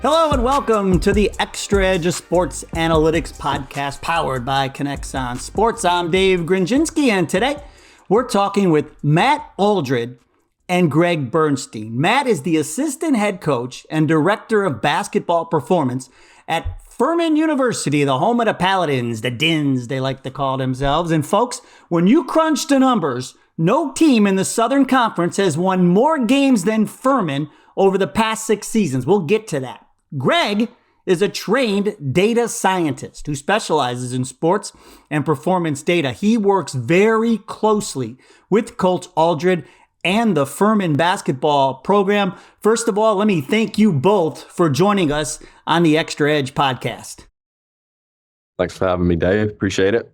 Hello and welcome to the Xtra Edge Sports Analytics Podcast powered by KINEXON Sports. I'm Dave Grinczynski, and today we're talking with Matt Aldred and Greg Bernstein. Matt is the assistant head coach and director of basketball performance at Furman University, the home of the Paladins, the Dins, they like to call themselves. And folks, when you crunch the numbers, no team in the Southern Conference has won more games than Furman over the past 6 seasons. We'll get to that. Greg is a trained data scientist who specializes in sports and performance data. He works very closely with Coach Aldred and the Furman basketball program. First of all, let me thank you both for joining us on the Xtra Edge podcast. Thanks for having me, Dave. Appreciate it.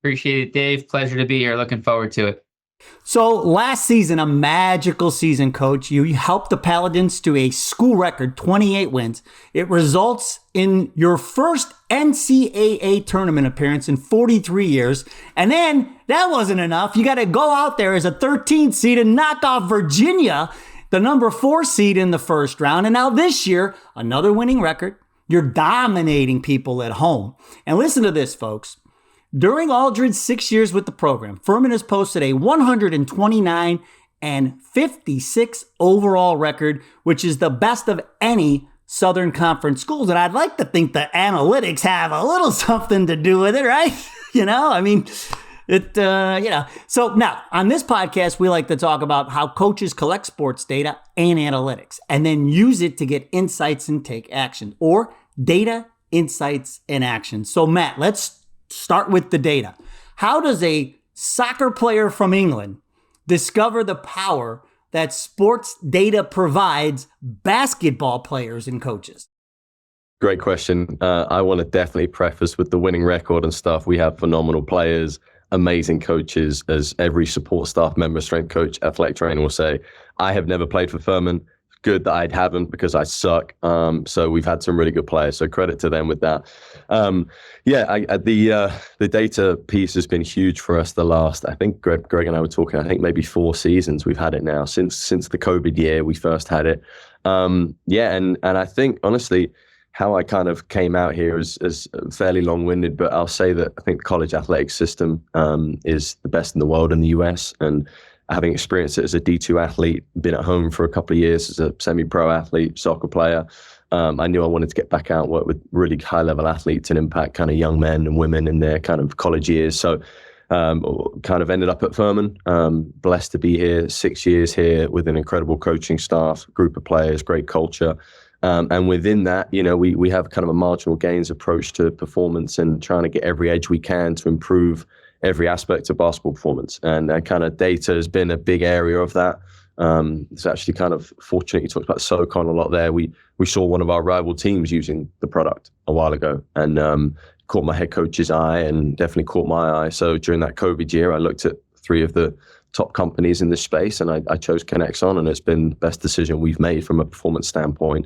Appreciate it, Dave. Pleasure to be here. Looking forward to it. So last season, a magical season, Coach. You helped the Paladins to a school record 28 wins. It results in your first NCAA tournament appearance in 43 years. And then that wasn't enough. You got to go out there as a 13th seed and knock off Virginia, the number 4 seed in the first round. And now this year, another winning record. You're dominating people at home. And listen to this, folks. During Aldred's 6 years with the program, Furman has posted a 129 and 56 overall record, which is the best of any Southern Conference schools. And I'd like to think the analytics have a little something to do with it, right? So now on this podcast, we like to talk about how coaches collect sports data and analytics and then use it to get insights and take action, or data, insights, and action. So Matt, let's start with the data. How does a soccer player from England discover the power that sports data provides basketball players and coaches? Great question. I want to definitely preface with the winning record and stuff. We have phenomenal players, amazing coaches, as every support staff member, strength coach, athletic trainer will say. I have never played for Furman. Good that I haven't, because I suck. So we've had some really good players. So credit to them with that. The data piece has been huge for us the last, I think Greg and I were talking, I think maybe 4 seasons we've had it now, since the COVID year we first had it. And I think honestly, how I kind of came out here is fairly long-winded, but I'll say that I think the college athletics system is the best in the world in the US. And having experienced it as a D2 athlete, been at home for a couple of years as a semi-pro athlete, soccer player, I knew I wanted to get back out and work with really high-level athletes and impact kind of young men and women in their kind of college years. So kind of ended up at Furman. Blessed to be here, 6 years here with an incredible coaching staff, group of players, great culture. And within that, we have kind of a marginal gains approach to performance and trying to get every edge we can to improve every aspect of basketball performance. And kind of data has been a big area of that. It's actually kind of fortunate you talked about SoCon a lot there. We saw one of our rival teams using the product a while ago, and caught my head coach's eye and definitely caught my eye. So during that COVID year, I looked at 3 of the top companies in this space, and I chose KINEXON, and it's been the best decision we've made from a performance standpoint.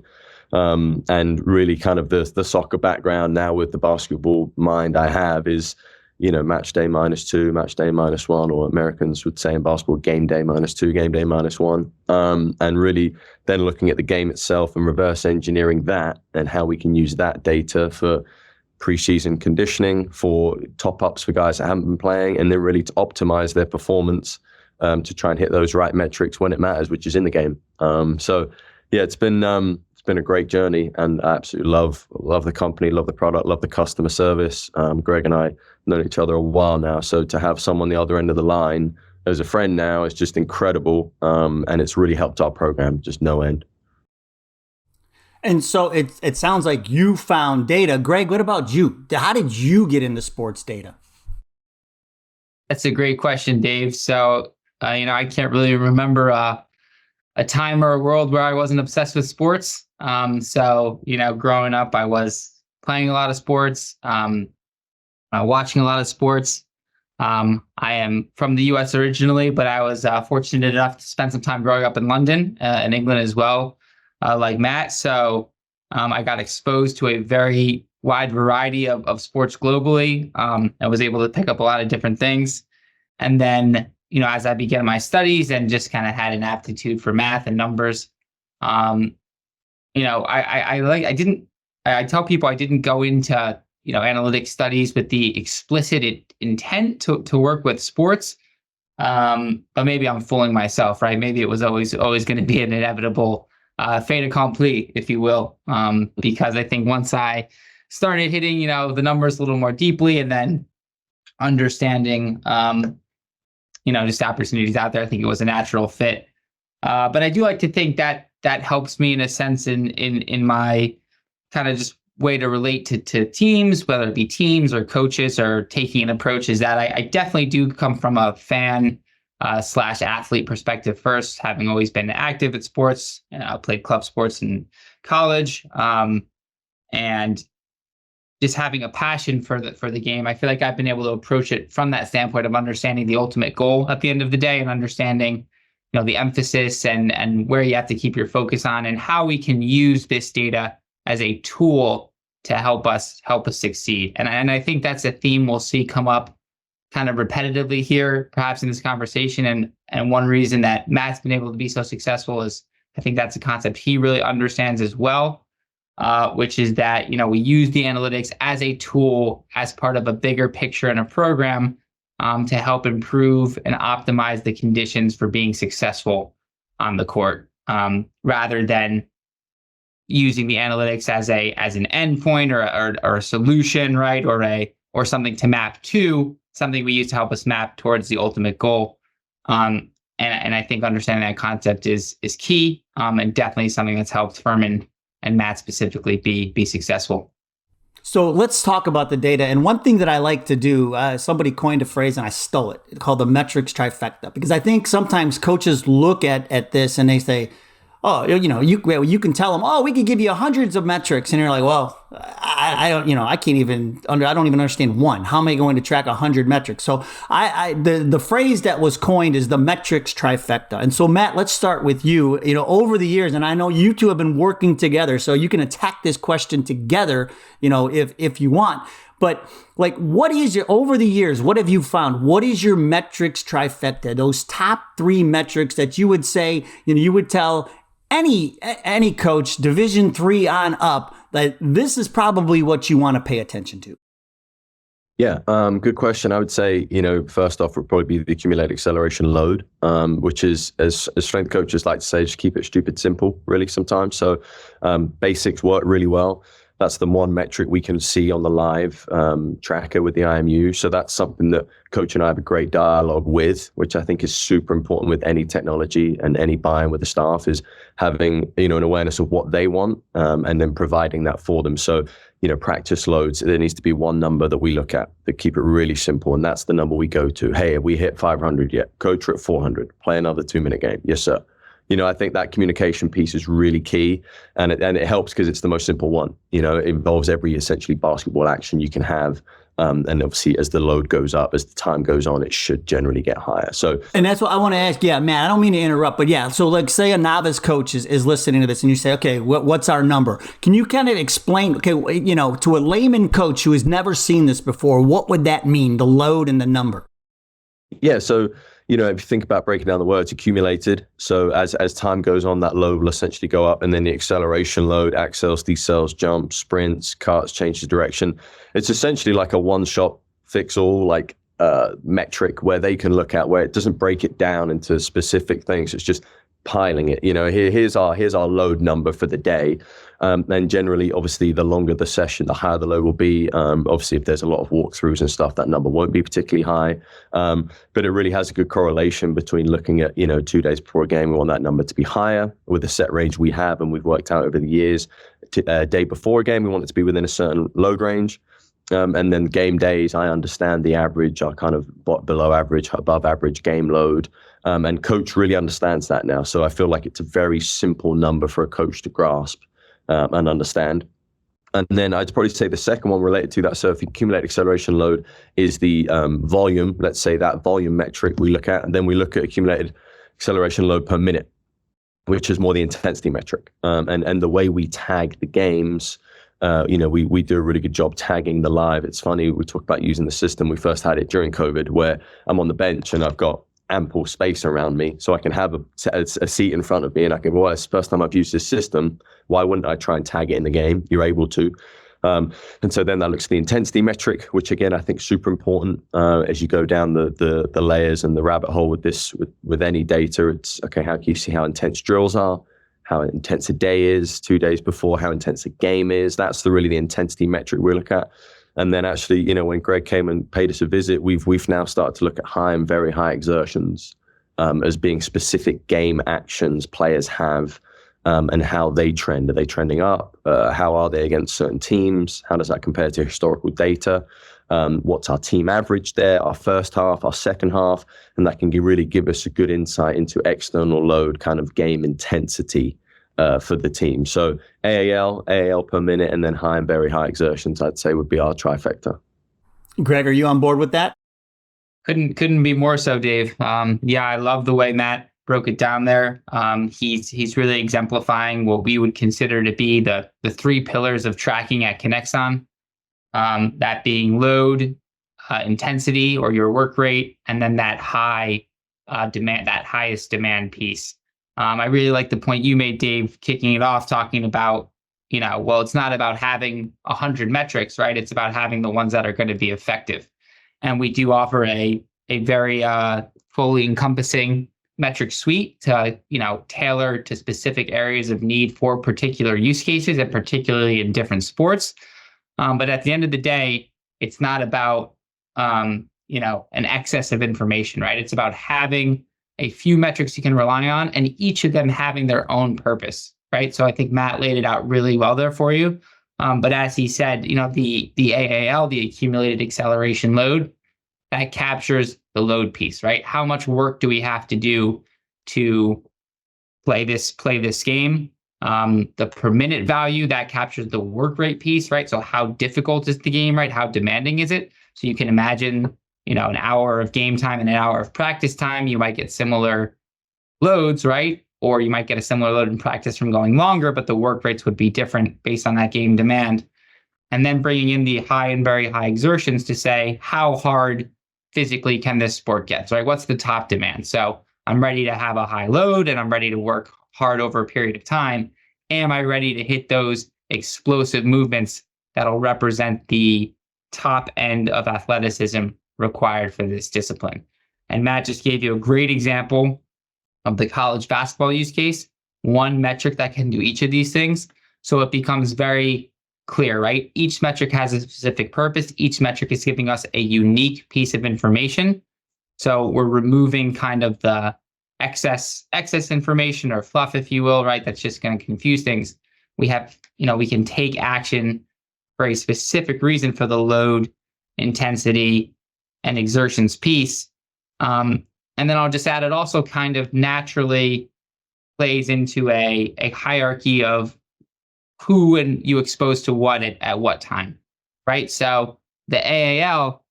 And really kind of the soccer background now with the basketball mind I have is, match day -2, match day -1, or Americans would say in basketball, game day -2, game day -1. And really then looking at the game itself and reverse engineering that and how we can use that data for preseason conditioning, for top-ups for guys that haven't been playing, and then really to optimize their performance to try and hit those right metrics when it matters, which is in the game. It's been a great journey, and I absolutely love the company, love the product, love the customer service. Greg and I have known each other a while now, so to have someone the other end of the line as a friend now is just incredible, and it's really helped our program just no end. And so it sounds like you found data. Greg, what about you? How did you get into sports data? That's a great question, Dave. So, I can't really remember a time or a world where I wasn't obsessed with sports. Growing up, I was playing a lot of sports, watching a lot of sports. I am from the U.S. originally, but I was fortunate enough to spend some time growing up in London, in England as well, like Matt. So I got exposed to a very wide variety of sports globally. I was able to pick up a lot of different things. And then, as I began my studies and just kind of had an aptitude for math and numbers, I tell people I didn't go into, analytics studies with the explicit intent to work with sports. But maybe I'm fooling myself, right? Maybe it was always going to be an inevitable fait accompli, if you will, because I think once I started hitting, the numbers a little more deeply, and then understanding, just opportunities out there, I think it was a natural fit. But I do like to think that helps me in a sense in my kind of just way to relate to teams, whether it be teams or coaches, or taking an approach, is that I definitely do come from a fan / athlete perspective first, having always been active at sports. I played club sports in college, and just having a passion for the game. I feel like I've been able to approach it from that standpoint of understanding the ultimate goal at the end of the day, and understanding the emphasis and where you have to keep your focus on, and how we can use this data as a tool to help us succeed. And I think that's a theme we'll see come up kind of repetitively here, perhaps in this conversation. And one reason that Matt's been able to be so successful is, I think that's a concept he really understands as well, which is that, we use the analytics as a tool, as part of a bigger picture in a program, to help improve and optimize the conditions for being successful on the court, rather than using the analytics as an endpoint or a solution, right? Or something to map to, something we use to help us map towards the ultimate goal. And I think understanding that concept is key, and definitely something that's helped Furman and Matt specifically be successful. So let's talk about the data. And one thing that I like to do, somebody coined a phrase and I stole it. It's called the metrics trifecta, because I think sometimes coaches look at this and they say, oh, you can tell them, oh, we could give you hundreds of metrics. And you're like, well, I don't, I don't even understand one. How am I going to track 100 metrics? So the phrase that was coined is the metrics trifecta. And so Matt, let's start with you. Over the years, and I know you two have been working together, so you can attack this question together, if you want. But over the years, what have you found? What is your metrics trifecta? Those top 3 metrics that you would say, you would tell any coach, Division III on up, that this is probably what you want to pay attention to? Yeah, good question. I would say, first off, would probably be the accumulated acceleration load, which is, as strength coaches like to say, just keep it stupid simple, really, sometimes. So basics work really well. That's the one metric we can see on the live tracker with the IMU. So that's something that Coach and I have a great dialogue with, which I think is super important with any technology and any buy-in with the staff, is having, an awareness of what they want, and then providing that for them. So, practice loads, there needs to be one number that we look at that keep it really simple. And that's the number we go to. Hey, have we hit 500 yet? Coach, we're at 400. Play another 2-minute game. Yes, sir. I think that communication piece is really key, and it helps because it's the most simple one. It involves every essentially basketball action you can have. And obviously, as the load goes up, as the time goes on, it should generally get higher. So, and that's what I want to ask. Yeah, Matt, I don't mean to interrupt, but yeah. So, like, say a novice coach is listening to this, and you say, okay, what's our number? Can you kind of explain? Okay, to a layman coach who has never seen this before, what would that mean? The load and the number. Yeah. So, if you think about breaking down the words, accumulated. So as time goes on, that load will essentially go up, and then the acceleration load, accels, decels, jumps, sprints, cuts, changes direction. It's essentially like a one-shot fix-all, metric where they can look at, where it doesn't break it down into specific things. It's just piling it. Here's our load number for the day. And generally, obviously, the longer the session, the higher the load will be. Obviously, if there's a lot of walkthroughs and stuff, that number won't be particularly high. But it really has a good correlation between looking at, 2 days before a game, we want that number to be higher with the set range we have and we've worked out over the years. Day before a game, we want it to be within a certain load range. And then game days, I understand the average are kind of below average, above average game load. And coach really understands that now. So I feel like it's a very simple number for a coach to grasp and understand. And then I'd probably say the second one related to that, so if the accumulated acceleration load is the volume, let's say that volume metric we look at, and then we look at accumulated acceleration load per minute, which is more the intensity metric. And the way we tag the games, we do a really good job tagging the live. It's funny, we talk about using the system. We first had it during COVID, where I'm on the bench and I've got ample space around me, so I can have a seat in front of me, and I can, well, it's the first time I've used this system. Why wouldn't I try and tag it in the game? You're able to. And so then that looks at the intensity metric, which again, I think is super important as you go down the layers and the rabbit hole with this, with any data. It's okay, how can you see how intense drills are, how intense a day is 2 days before, how intense a game is. That's really the intensity metric we look at. And then actually, you know, when Greg came and paid us a visit, we've now started to look at high and very high exertions as being specific game actions players have. And how they trend. Are they trending up? How are they against certain teams? How does that compare to historical data? What's our team average there, our first half, our second half? And that can really give us a good insight into external load kind of game intensity for the team. So AAL per minute, and then high and very high exertions, I'd say would be our trifecta. Greg, are you on board with that? Couldn't be more so, Dave. Yeah, I love the way Matt broke it down there. He's really exemplifying what we would consider to be the three pillars of tracking at KINEXON. That being load, intensity, or your work rate, and then that high demand, that highest demand piece. I really like the point you made, Dave, kicking it off, talking about, you know, well, it's not about having 100 metrics, right? It's about having the ones that are going to be effective. And we do offer a very fully encompassing metric suite to, you know, tailor to specific areas of need for particular use cases, and particularly in different sports. But at the end of the day, it's not about, you know, an excess of information, right? It's about having a few metrics you can rely on, and each of them having their own purpose, right? So I think Matt laid it out really well there for you. But as he said, you know, the AAL, the accumulated acceleration load, that captures the load piece, right? How much work do we have to do to play this game? The per minute value, that captures the work rate piece, right? So how difficult is the game, right? How demanding is it? So you can imagine, you know, an hour of game time and an hour of practice time, you might get similar loads, right? Or you might get a similar load in practice from going longer, but the work rates would be different based on that game demand. And then bringing in the high and very high exertions to say, how hard physically can this sport get? So, right, what's the top demand? So I'm ready to have a high load and I'm ready to work hard over a period of time. Am I ready to hit those explosive movements that'll represent the top end of athleticism required for this discipline? And Matt just gave you a great example of the college basketball use case, one metric that can do each of these things. So it becomes very clear, right? Each metric has a specific purpose. Each metric is giving us a unique piece of information. So we're removing kind of the excess information or fluff, if you will, right? That's just going to confuse things. We have, you know, we can take action for a specific reason for the load, intensity, and exertions piece. And then I'll just add, it also kind of naturally plays into a hierarchy of who and you expose to what at what time, right? So the AAL,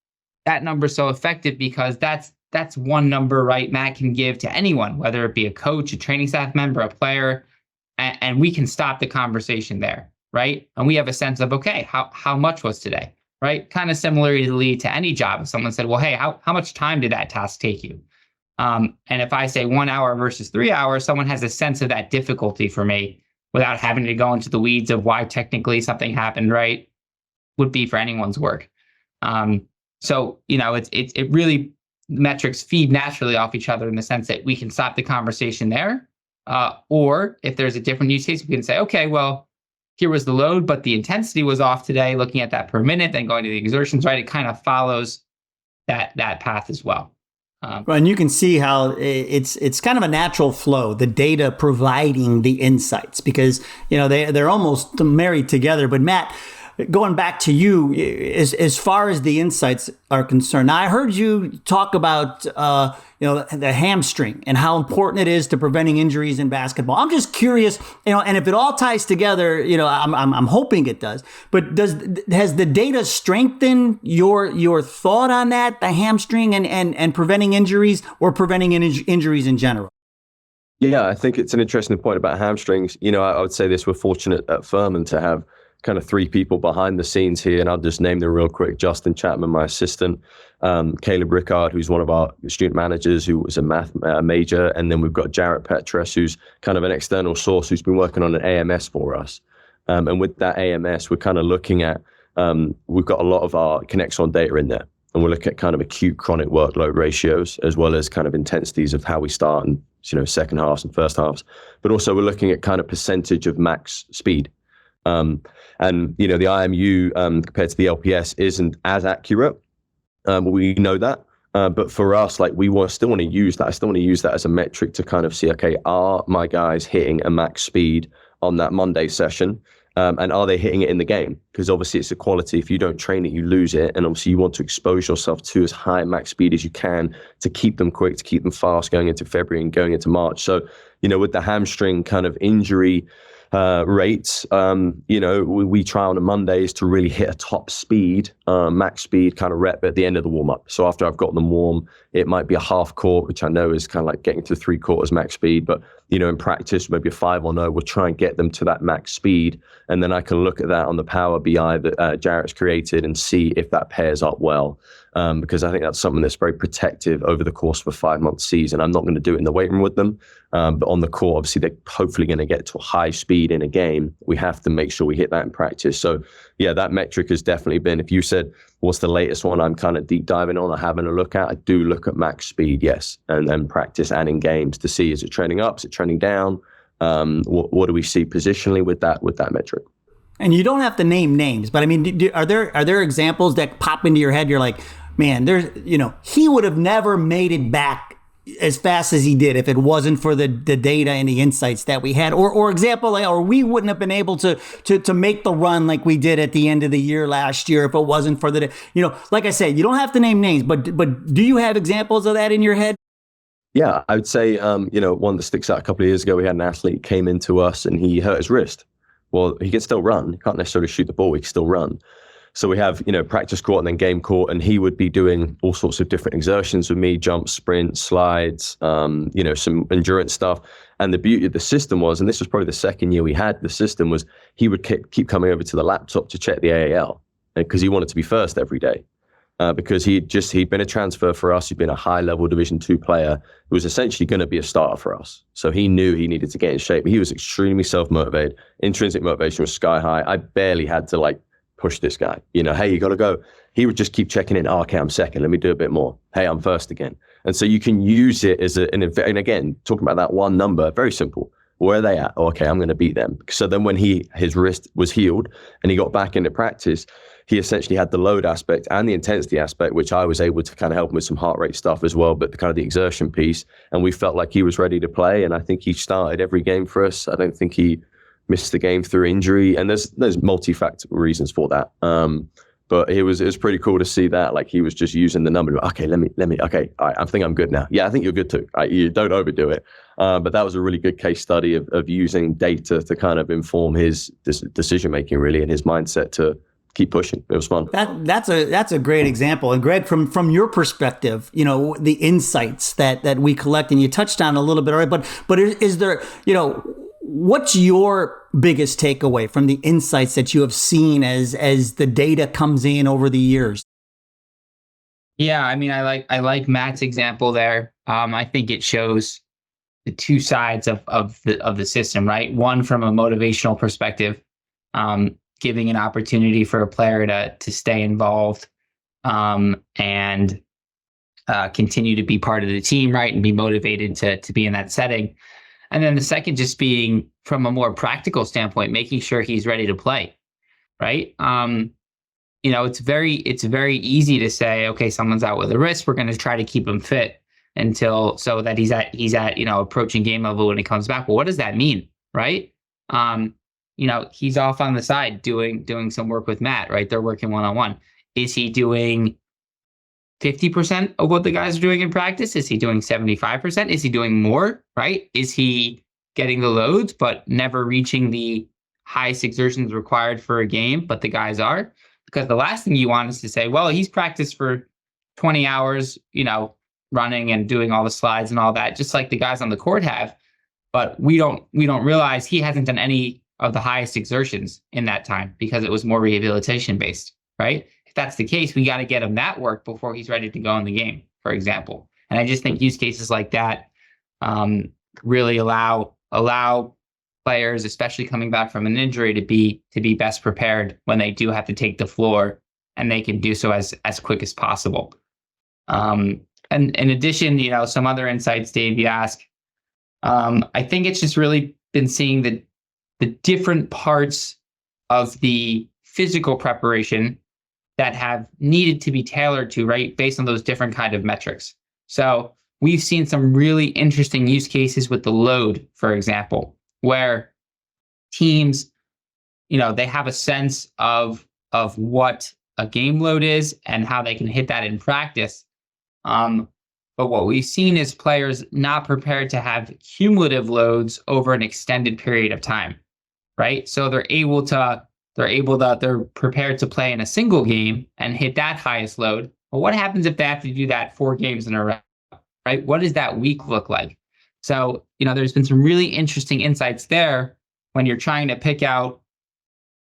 that number is so effective because that's one number, right? Matt can give to anyone, whether it be a coach, a training staff member, a player, and we can stop the conversation there, right? And we have a sense of, okay, how much was today, right? Kind of similarly to any job. If someone said, well, hey, how much time did that task take you? And if I say 1 hour versus 3 hours, someone has a sense of that difficulty for me, without having to go into the weeds of why technically something happened, right? Would be for anyone's work. So, you know, it really, metrics feed naturally off each other in the sense that we can stop the conversation there. Or if there's a different use case, we can say, okay, well, here was the load, but the intensity was off today, looking at that per minute, then going to the exertions, right? It kind of follows that path as well. And you can see how it's kind of a natural flow, the data providing the insights, because, you know, they're almost married together. But Matt, going back to you, as far as the insights are concerned, I heard you talk about the hamstring and how important it is to preventing injuries in basketball. I'm just curious, you know, and if it all ties together, you know, I'm hoping it does. But has the data strengthened your thought on that, the hamstring and preventing injuries, or preventing injuries in general? Yeah, I think it's an interesting point about hamstrings. You know, I would say this: we're fortunate at Furman to have kind of three people behind the scenes here, and I'll just name them real quick. Justin Chapman, my assistant, Caleb Rickard, who's one of our student managers, who was a math major, and then we've got Jarrett Petrus, who's kind of an external source who's been working on an AMS for us. And with that AMS, we're kind of looking at, we've got a lot of our KINEXON data in there, and we're looking at kind of acute chronic workload ratios, as well as kind of intensities of how we start and, second halves and first halves. But also we're looking at kind of percentage of max speed. And, the IMU compared to the LPS isn't as accurate. We know that. But for us, like still want to use that. I still want to use that as a metric to kind of see, okay, are my guys hitting a max speed on that Monday session? And are they hitting it in the game? Because obviously it's a quality. If you don't train it, you lose it. And obviously you want to expose yourself to as high max speed as you can to keep them quick, to keep them fast going into February and going into March. So, with the hamstring kind of injury rates, we try on a Mondays to really hit a top speed, max speed kind of rep at the end of the warm up. So after I've got them warm, it might be a half court, which I know is kind of like getting to 3/4 max speed. But, in practice, maybe a 5 or no, we'll try and get them to that max speed. And then I can look at that on the Power BI that Jarrett's created and see if that pairs up well. Because I think that's something that's very protective over the course of a 5-month season. I'm not going to do it in the weight room with them, but on the court, obviously they're hopefully going to get to a high speed in a game. We have to make sure we hit that in practice. So yeah, that metric has definitely been, if you said, what's the latest one I'm kind of deep diving on or having a look at, I do look at max speed, yes, and then practice and in games to see, is it trending up, is it trending down? What do we see positionally with that metric? And you don't have to name names, but I mean, are there examples that pop into your head? You're like, man, he would have never made it back as fast as he did if it wasn't for the data and the insights that we had, or we wouldn't have been able to make the run like we did at the end of the year last year if it wasn't for like I said, you don't have to name names, but do you have examples of that in your head? Yeah, I would say, one that sticks out a couple of years ago, we had an athlete came into us and he hurt his wrist. Well, he can still run. He can't necessarily shoot the ball. He can still run. So we have, practice court and then game court, and he would be doing all sorts of different exertions with me, jumps, sprints, slides, some endurance stuff. And the beauty of the system was, and this was probably the second year we had the system, was he would keep coming over to the laptop to check the AAL because he wanted to be first every day. Because he'd been a transfer for us. He'd been a high-level Division II player who was essentially going to be a starter for us. So he knew he needed to get in shape. He was extremely self-motivated. Intrinsic motivation was sky high. I barely had to push this guy. Hey, you got to go. He would just keep checking in. Oh, okay, I'm second. Let me do a bit more. Hey, I'm first again. And so you can use it as and again, talking about that one number, very simple. Where are they at? Oh, okay, I'm going to beat them. So then when his wrist was healed and he got back into practice, he essentially had the load aspect and the intensity aspect, which I was able to kind of help him with some heart rate stuff as well, but the exertion piece. And we felt like he was ready to play. And I think he started every game for us. I don't think he missed the game through injury. And there's multi-factor reasons for that. But it was pretty cool to see that. He was just using the number. Okay, let me. Okay, all right, I think I'm good now. Yeah, I think you're good too. You don't overdo it. But that was a really good case study of using data to kind of inform his decision making, really, and his mindset to keep pushing. It was fun. That's a great example. And Greg, from your perspective, the insights that we collect, and you touched on a little bit already. But is there, what's your biggest takeaway from the insights that you have seen as the data comes in over the years? Yeah, I mean, I like Matt's example there. I think it shows the two sides of the system, right? One from a motivational perspective, giving an opportunity for a player to stay involved and continue to be part of the team, right, and be motivated to be in that setting. And then the second just being from a more practical standpoint, making sure he's ready to play, right? It's very easy to say, okay, someone's out with a wrist, we're going to try to keep him fit so that he's at approaching game level when he comes back. Well, what does that mean, right? He's off on the side doing some work with Matt, right? They're working one-on-one. Is he doing 50% of what the guys are doing in practice? Is he doing 75%? Is he doing more, right? Is he getting the loads, but never reaching the highest exertions required for a game, but the guys are? Because the last thing you want is to say, well, he's practiced for 20 hours, running and doing all the slides and all that, just like the guys on the court have. But we don't realize he hasn't done any of the highest exertions in that time because it was more rehabilitation based, right? If that's the case, we got to get him that work before he's ready to go in the game, for example. And I just think use cases like that really allow players, especially coming back from an injury, to be best prepared when they do have to take the floor, and they can do so as quick as possible. And in addition, some other insights, Dave, you ask. I think it's just really been seeing the different parts of the physical preparation that have needed to be tailored to, right, based on those different kind of metrics. So we've seen some really interesting use cases with the load, for example, where teams, they have a sense of what a game load is and how they can hit that in practice. But what we've seen is players not prepared to have cumulative loads over an extended period of time, right? So they're prepared to play in a single game and hit that highest load. Well, what happens if they have to do that 4 games in a row, right? What does that week look like? So, there's been some really interesting insights there when you're trying to pick out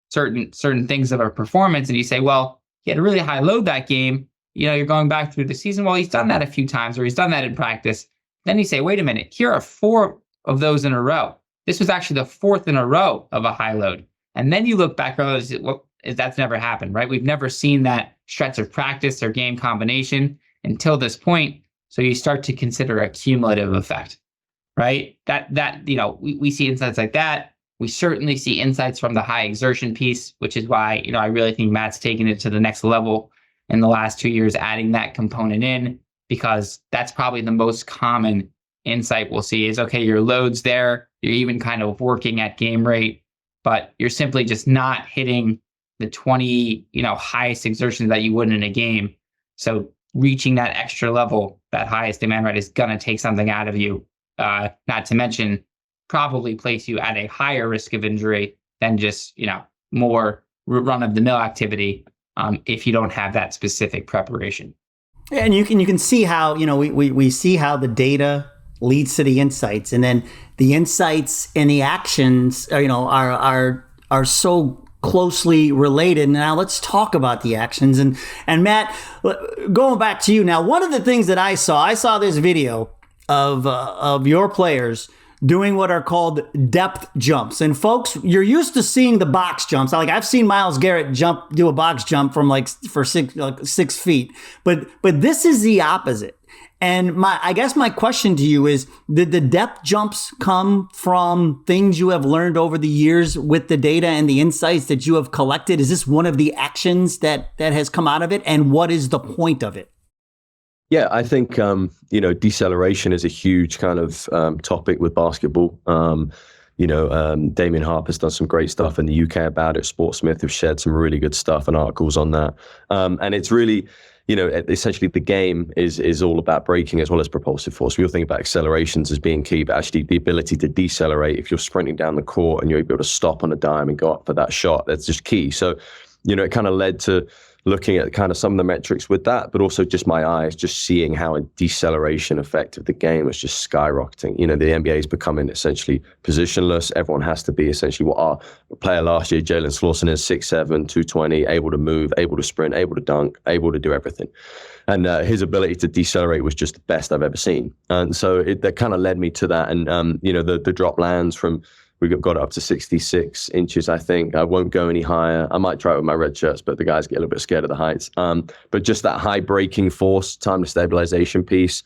certain things of a performance, and you say, well, he had a really high load that game. You're going back through the season. Well, he's done that a few times, or he's done that in practice. Then you say, wait a minute, here are 4 of those in a row. This was actually the 4th in a row of a high load. And then you look back and realize, well, that's never happened, right? We've never seen that stretch of practice or game combination until this point. So you start to consider a cumulative effect, right? We see insights like that. We certainly see insights from the high exertion piece, which is why, I really think Matt's taken it to the next level in the last 2 years, adding that component in, because that's probably the most common insight we'll see is, okay, your load's there, you're even kind of working at game rate, but you're simply just not hitting the 20, highest exertions that you would in a game. So reaching that extra level, that highest demand rate, is going to take something out of you, not to mention probably place you at a higher risk of injury than just, more run-of-the-mill activity if you don't have that specific preparation. And you can see how, we see how the data leads to the insights, and then the insights and the actions are so closely related. Now let's talk about the actions. And Matt, going back to you now, one of the things that I saw this video of your players doing what are called depth jumps. And folks, you're used to seeing the box jumps. Like I've seen Myles Garrett do a box jump from 6 feet, but this is the opposite. And I guess my question to you is, did the depth jumps come from things you have learned over the years with the data and the insights that you have collected? Is this one of the actions that has come out of it? And what is the point of it? Yeah, I think, deceleration is a huge kind of topic with basketball. Damian Harper's done some great stuff in the UK about it. Sportsmith have shared some really good stuff and articles on that. And it's really, essentially the game is all about braking as well as propulsive force. We all think about accelerations as being key, but actually the ability to decelerate, if you're sprinting down the court and you're able to stop on a dime and go up for that shot, that's just key. So, it kind of led to looking at kind of some of the metrics with that, but also just my eyes, just seeing how a deceleration effect of the game was just skyrocketing. The NBA is becoming essentially positionless. Everyone has to be essentially what our player last year, Jalen Slauson, is 6'7", 220, able to move, able to sprint, able to dunk, able to do everything. And his ability to decelerate was just the best I've ever seen. And so that kind of led me to that. And, the drop lands from, we got it up to 66 inches, I think. I won't go any higher. I might try it with my red shirts, but the guys get a little bit scared of the heights. But just that high braking force, time to stabilization piece,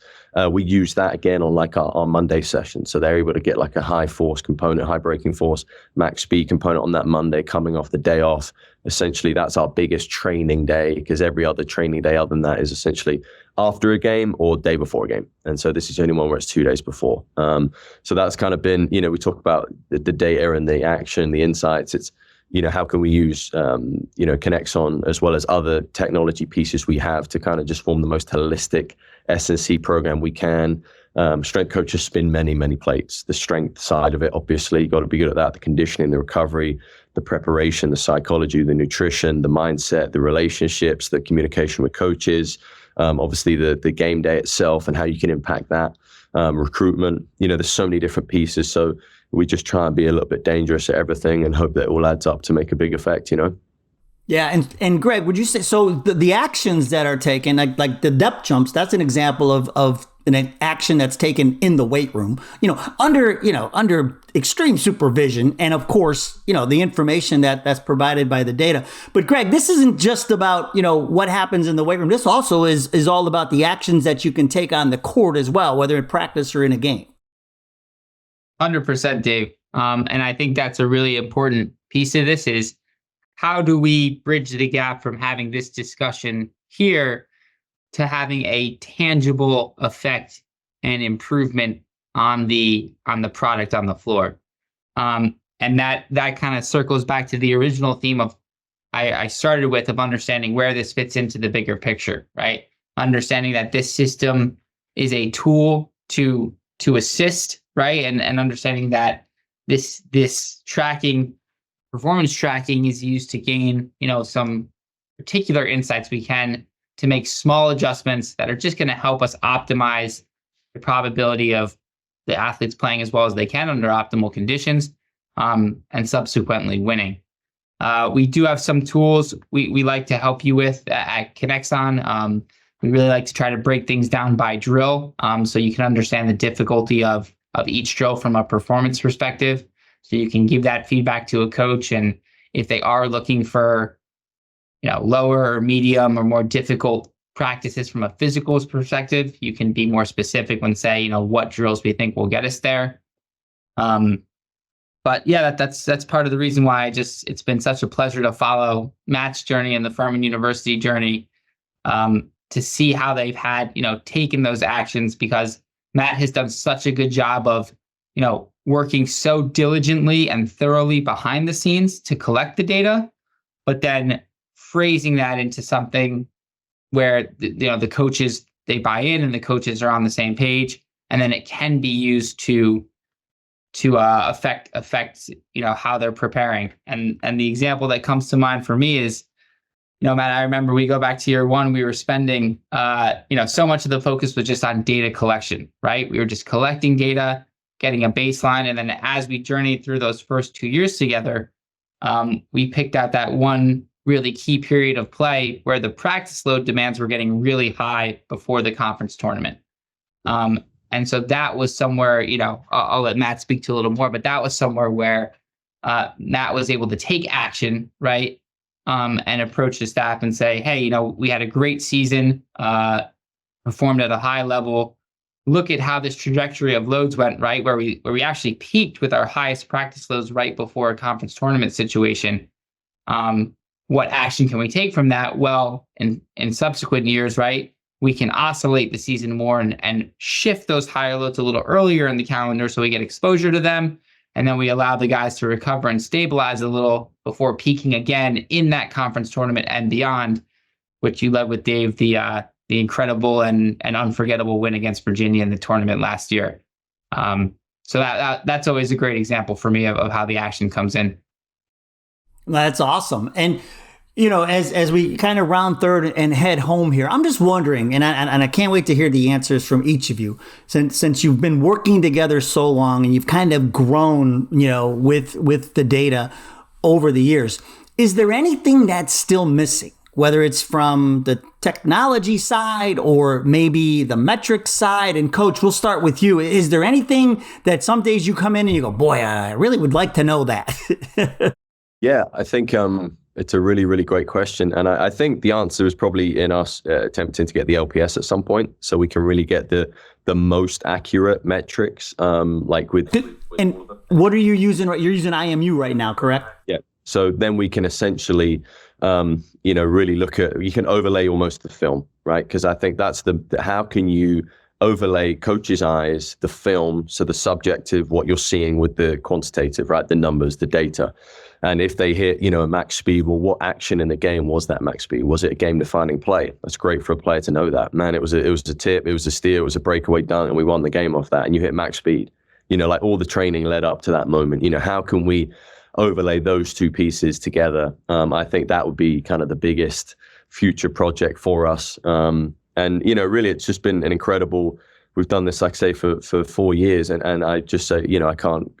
we use that again on our Monday session. So they're able to get like a high force component, high braking force, max speed component on that Monday coming off the day off. Essentially, that's our biggest training day, because every other training day other than that is essentially after a game or day before a game. And so this is the only one where it's 2 days before. So that's kind of been, we talk about the data and the action, the insights. It's, how can we use, KINEXON as well as other technology pieces we have to kind of just form the most holistic S&C program we can. Strength coaches spin many, many plates. The strength side of it, obviously, you got to be good at that. The conditioning, the recovery, the preparation, the psychology, the nutrition, the mindset, the relationships, the communication with coaches, obviously the game day itself and how you can impact that, recruitment. There's so many different pieces. So we just try and be a little bit dangerous at everything and hope that it all adds up to make a big effect, Yeah, and Greg, would you say so? The actions that are taken, like the depth jumps, that's an example of an action that's taken in the weight room, under extreme supervision, and of course, the information that's provided by the data. But Greg, this isn't just about what happens in the weight room. This also is all about the actions that you can take on the court as well, whether in practice or in a game. 100%, Dave. And I think that's a really important piece of this is how do we bridge the gap from having this discussion here to having a tangible effect and improvement on the product on the floor. And that kind of circles back to the original theme of I started with of understanding where this fits into the bigger picture, right? Understanding that this system is a tool to assist, right? And understanding that this tracking, performance tracking is used to gain, some particular insights we can to make small adjustments that are just going to help us optimize the probability of the athletes playing as well as they can under optimal conditions, and subsequently winning. We do have some tools we like to help you with at KINEXON. We really like to try to break things down by drill, so you can understand the difficulty of each drill from a performance perspective. So you can give that feedback to a coach, and if they are looking for lower or medium or more difficult practices from a physicals perspective, you can be more specific when say, what drills we think will get us there. But yeah, that's part of the reason why it's been such a pleasure to follow Matt's journey and the Furman University journey, to see how they've had, taken those actions, because Matt has done such a good job of, working so diligently and thoroughly behind the scenes to collect the data, but then phrasing that into something where the coaches, they buy in and the coaches are on the same page, and then it can be used to affect how they're preparing. And the example that comes to mind for me is, Matt, I remember we go back to year one, we were spending so much of the focus was just on data collection, right? We were just collecting data, getting a baseline, and then as we journeyed through those first 2 years together, we picked out that one really key period of play where the practice load demands were getting really high before the conference tournament. And so that was somewhere, I'll let Matt speak to a little more, but that was somewhere where Matt was able to take action, right? And approach the staff and say, hey, we had a great season, performed at a high level. Look at how this trajectory of loads went, right? Where we actually peaked with our highest practice loads right before a conference tournament situation. What action can we take from that? Well, in subsequent years, right, we can oscillate the season more and shift those higher loads a little earlier in the calendar so we get exposure to them. And then we allow the guys to recover and stabilize a little before peaking again in that conference tournament and beyond, which you led with, Dave, the incredible and unforgettable win against Virginia in the tournament last year. So that's always a great example for me of how the action comes in. That's awesome. And, as we kind of round third and head home here, I'm just wondering, and I can't wait to hear the answers from each of you, since you've been working together so long and you've kind of grown, with the data over the years. Is there anything that's still missing, whether it's from the technology side or maybe the metrics side? And Coach, we'll start with you. Is there anything that some days you come in and you go, boy, I really would like to know that? Yeah, I think it's a really, really great question. And I think the answer is probably in us attempting to get the LPS at some point so we can really get the most accurate metrics, like with... And what are you using? You're using IMU right now, correct? Yeah. So then we can essentially, really look at, you can overlay almost the film, right? Because I think that's how can you overlay coach's eyes, the film, so the subjective, what you're seeing with the quantitative, right? The numbers, the data. And if they hit, a max speed, well, what action in the game was that max speed? Was it a game-defining play? That's great for a player to know that. Man, it was a tip, it was a steal, it was a breakaway dunk, and we won the game off that. And you hit max speed. Like all the training led up to that moment. How can we overlay those two pieces together? I think that would be kind of the biggest future project for us. And, really, it's just been an incredible, we've done this, like I say, for 4 years. And I just say, I can't,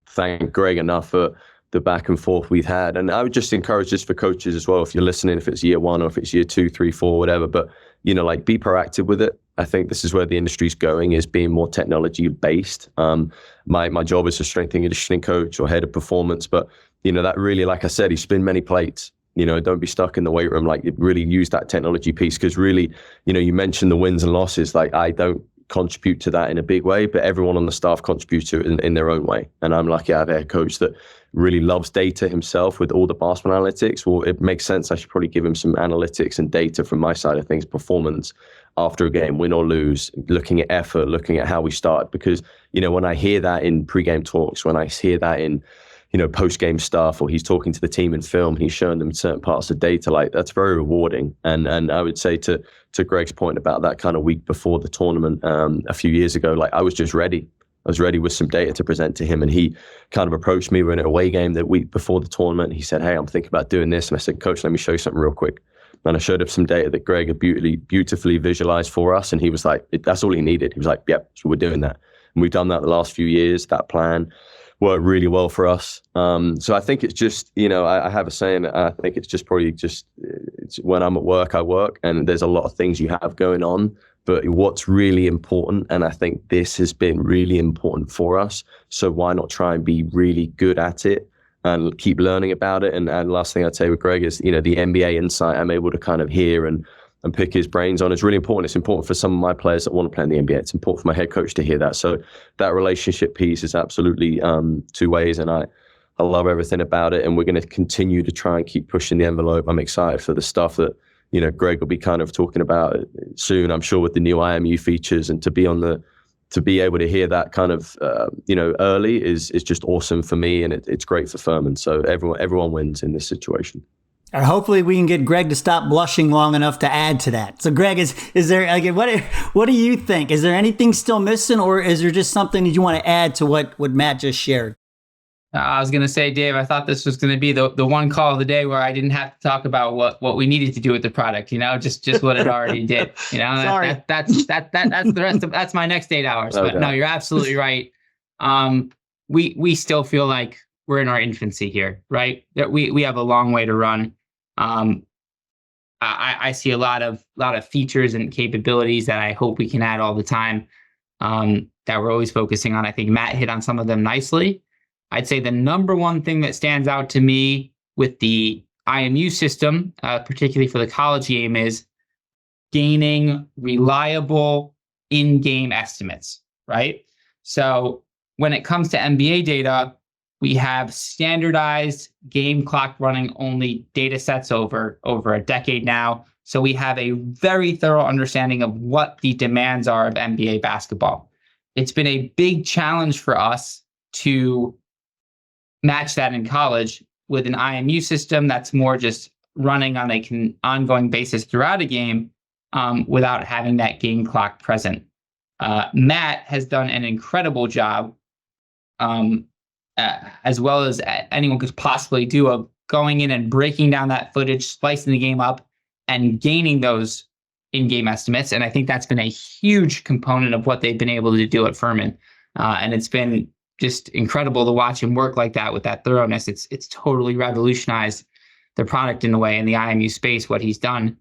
thank Greg enough for the back and forth we've had. And I would just encourage this for coaches as well, if you're listening, if it's year 1 or if it's year 2, 3, 4, whatever, but, like, be proactive with it. I think this is where the industry's going, is being more technology based. My job is a strength and conditioning coach or head of performance, but, that really, like I said, you spin many plates. Don't be stuck in the weight room. Like, really use that technology piece, because really, you mentioned the wins and losses. Like, I don't contribute to that in a big way, but everyone on the staff contributes to it in their own way. And I'm lucky I have a head coach that really loves data himself with all the basketball analytics. Well, it makes sense. I should probably give him some analytics and data from my side of things, performance after a game, win or lose, looking at effort, looking at how we start. Because, when I hear that in pregame talks, when I hear that in post-game stuff, or he's talking to the team in film, he's showing them certain parts of data, like, that's very rewarding. And I would say to Greg's point about that kind of week before the tournament a few years ago, like, I was just ready. I was ready with some data to present to him. And he kind of approached me. We were in an away game the week before the tournament. He said, "Hey, I'm thinking about doing this." And I said, "Coach, let me show you something real quick." And I showed him some data that Greg had beautifully visualized for us. And he was like, that's all he needed. He was like, "Yep, so we're doing that." And we've done that the last few years. That plan worked really well for us. So I think it's just, I have a saying, I think it's just probably it's when I'm at work, I work, and there's a lot of things you have going on. But what's really important, and I think this has been really important for us, so why not try and be really good at it and keep learning about it? And last thing I'd say with Greg is, the NBA insight I'm able to kind of hear and pick his brains on is really important. It's important for some of my players that want to play in the NBA. It's important for my head coach to hear that. So that relationship piece is absolutely 2 ways, and I love everything about it. And we're going to continue to try and keep pushing the envelope. I'm excited for the stuff that, Greg will be kind of talking about soon, I'm sure, with the new IMU features, and to be able to hear that kind of, early is just awesome for me, and it's great for Furman. So everyone wins in this situation. Or hopefully we can get Greg to stop blushing long enough to add to that. So Greg, is there, like, what do you think? Is there anything still missing, or is there just something that you want to add to what Matt just shared? I was going to say, Dave, I thought this was going to be the one call of the day where I didn't have to talk about what we needed to do with the product, just what it already did. Sorry. That's the rest of, that's my next 8 hours. Okay. But no, you're absolutely right. We still feel like we're in our infancy here, right? That we have a long way to run. I see a lot of features and capabilities that I hope we can add all the time, that we're always focusing on. I think Matt hit on some of them nicely. I'd say the number one thing that stands out to me with the IMU system, particularly for the college game, is gaining reliable in-game estimates, right? So when it comes to NBA data, we have standardized game clock running only data sets over a decade now. So we have a very thorough understanding of what the demands are of NBA basketball. It's been a big challenge for us to match that in college with an IMU system that's more just running on an ongoing basis throughout a game, without having that game clock present. Matt has done an incredible job, as well as anyone could possibly do, of going in and breaking down that footage, splicing the game up, and gaining those in-game estimates. And I think that's been a huge component of what they've been able to do at Furman. And it's been just incredible to watch him work like that with that thoroughness. It's totally revolutionized the product in a way in the IMU space, what he's done.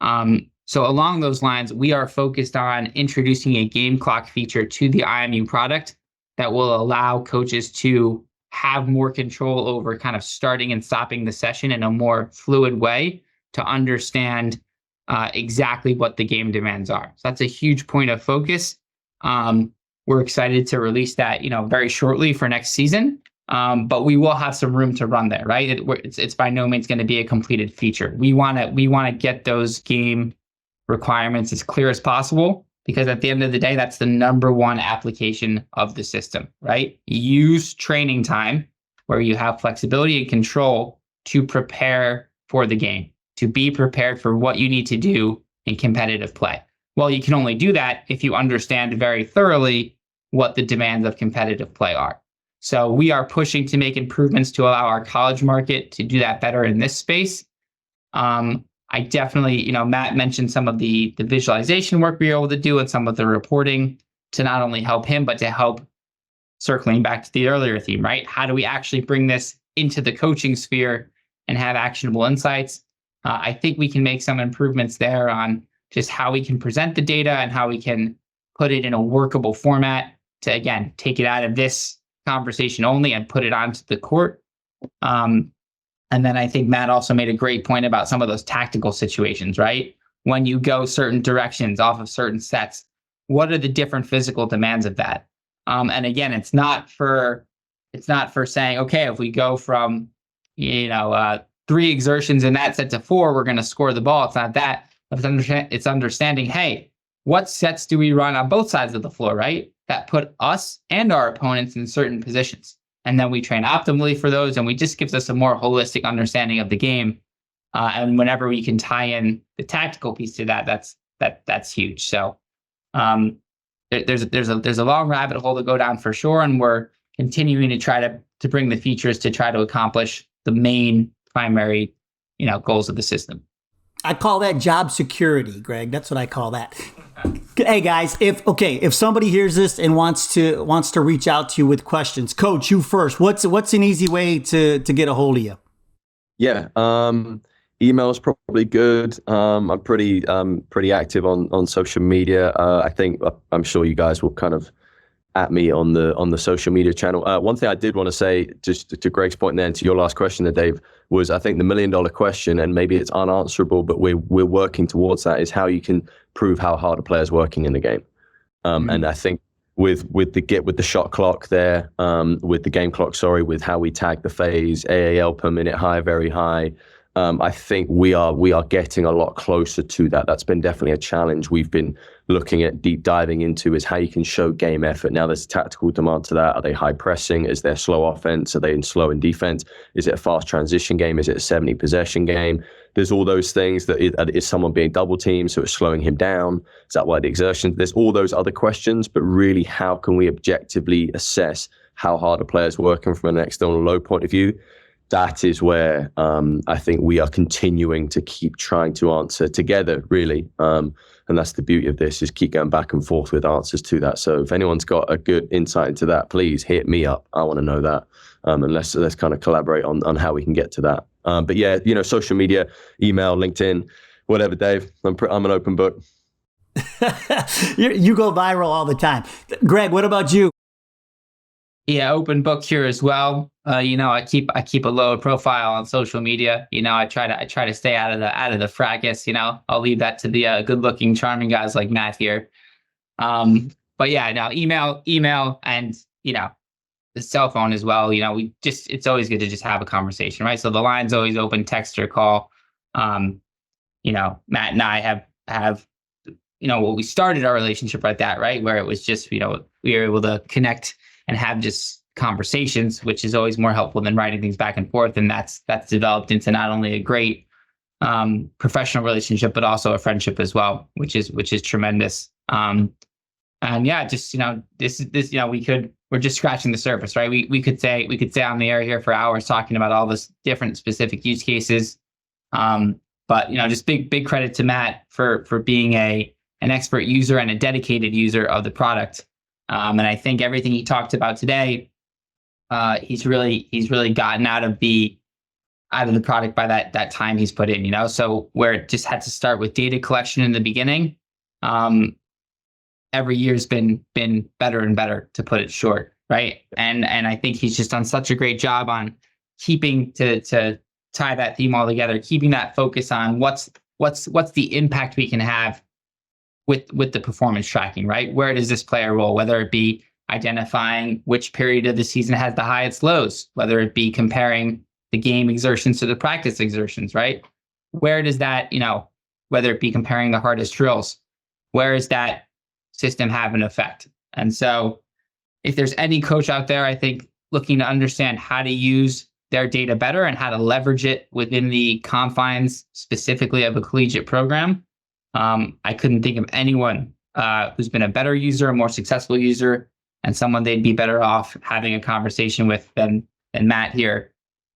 So along those lines, we are focused on introducing a game clock feature to the IMU product that will allow coaches to have more control over kind of starting and stopping the session in a more fluid way, to understand exactly what the game demands are. So that's a huge point of focus. We're excited to release that, very shortly for next season. But we will have some room to run there, right? It's by no means going to be a completed feature. We want to get those game requirements as clear as possible, because at the end of the day, that's the number one application of the system, right? Use training time where you have flexibility and control to prepare for the game, to be prepared for what you need to do in competitive play. Well, you can only do that if you understand very thoroughly what the demands of competitive play are. So we are pushing to make improvements to allow our college market to do that better in this space. I I definitely, Matt mentioned some of the visualization work we were able to do and some of the reporting to not only help him, but to help, circling back to the earlier theme, right? How do we actually bring this into the coaching sphere and have actionable insights? I think we can make some improvements there on just how we can present the data and how we can put it in a workable format to, again, take it out of this conversation only and put it onto the court. And then I think Matt also made a great point about some of those tactical situations, right? When you go certain directions off of certain sets, what are the different physical demands of that? And again, it's not for saying, okay, if we go from, 3 exertions in that set to 4, we're going to score the ball. It's not that. It's understanding, hey, what sets do we run on both sides of the floor, right? That put us and our opponents in certain positions. And then we train optimally for those. And we just gives us a more holistic understanding of the game. And whenever we can tie in the tactical piece to that, that's huge. So there's a long rabbit hole to go down for sure. And we're continuing to try to bring the features to try to accomplish the main primary, goals of the system. I call that job security, Greg. That's what I call that. Hey guys, if somebody hears this and wants to reach out to you with questions, Coach, you first. What's an easy way to get a hold of you? Yeah, email is probably good. I'm pretty active on social media. I'm sure you guys will kind of at me on the social media channel. One thing I did want to say, just to Greg's point there, and to your last question there, Dave, was I think the $1 million question, and maybe it's unanswerable, but we're working towards that, is how you can prove how hard a player is working in the game. And I think with the shot clock there, with the game clock, with how we tag the phase, AAL per minute high, very high. I think we are getting a lot closer to that. That's been definitely a challenge we've been looking at deep diving into, is how you can show game effort. Now there's a tactical demand to that. Are they high pressing? Is there slow offense? Are they slow in defense? Is it a fast transition game? Is it a 70 possession game? There's all those things. Is someone being double teamed, so it's slowing him down? Is that why the exertion? There's all those other questions, but really, how can we objectively assess how hard a player is working from an external load point of view? That is where I think we are continuing to keep trying to answer together, really. And that's the beauty of this, is keep going back and forth with answers to that. So if anyone's got a good insight into that, please hit me up. I want to know that. And let's kind of collaborate on how we can get to that. But yeah, social media, email, LinkedIn, whatever, Dave. I'm an open book. You go viral all the time. Greg, what about you? Yeah, open book here as well. I keep a low profile on social media. I try to stay out of the fracas. I'll leave that to the good-looking, charming guys like Matt here. But yeah, no, email, and the cell phone as well. It's always good to just have a conversation, right? So the line's always open, text or call. Matt and I have we started our relationship like that, right? Where it was just we were able to connect and have just conversations, which is always more helpful than writing things back and forth. And that's developed into not only a great professional relationship, but also a friendship as well, which is tremendous. And yeah, just we're just scratching the surface, right? We could say on the air here for hours talking about all this different specific use cases. But just big credit to Matt for being an expert user and a dedicated user of the product. And I think everything he talked about today, he's really gotten out of the product by that time he's put in, so where it just had to start with data collection in the beginning, every year's been better and better, to put it short, right? And I think he's just done such a great job on keeping to tie that theme all together, keeping that focus on what's the impact we can have with the performance tracking, right? Where does this play a role? Whether it be identifying which period of the season has the highest lows, whether it be comparing the game exertions to the practice exertions, right? Where does that, whether it be comparing the hardest drills, where does that system have an effect? And so if there's any coach out there, I think, looking to understand how to use their data better and how to leverage it within the confines specifically of a collegiate program, I couldn't think of anyone who's been a better user, a more successful user, and someone they'd be better off having a conversation with than Matt here.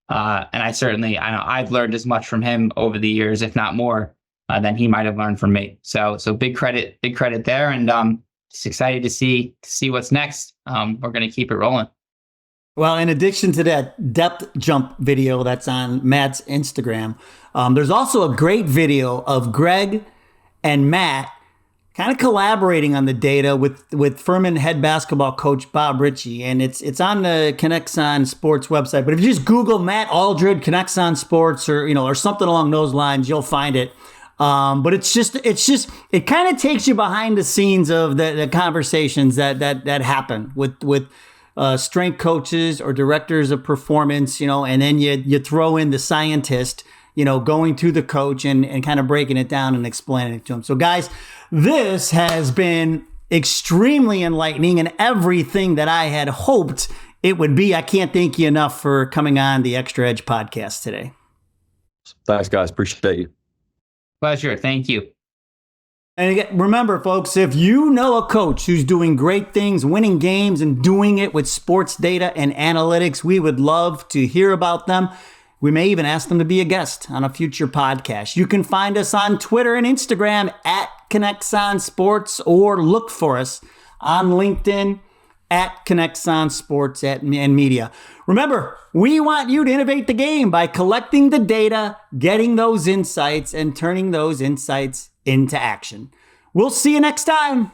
And I know I've learned as much from him over the years, if not more, than he might have learned from me. So big credit there. And just excited to see what's next. We're going to keep it rolling. Well, in addition to that depth jump video that's on Matt's Instagram, there's also a great video of Greg and Matt kind of collaborating on the data with Furman head basketball coach Bob Ritchie, and it's on the KINEXON Sports website. But if you just Google Matt Aldred KINEXON Sports or something along those lines, you'll find it. But it kind of takes you behind the scenes of the conversations that happen with strength coaches or directors of performance, and then you throw in the scientist, going to the coach and kind of breaking it down and explaining it to him. So guys, this has been extremely enlightening and everything that I had hoped it would be. I can't thank you enough for coming on the Xtra Edge podcast today. Thanks, guys. Appreciate you. Pleasure. Thank you. And again, remember, folks, if you know a coach who's doing great things, winning games, and doing it with sports data and analytics, we would love to hear about them. We may even ask them to be a guest on a future podcast. You can find us on Twitter and Instagram at KINEXON Sports, or look for us on LinkedIn at KINEXON Sports and Media. Remember, we want you to innovate the game by collecting the data, getting those insights, and turning those insights into action. We'll see you next time.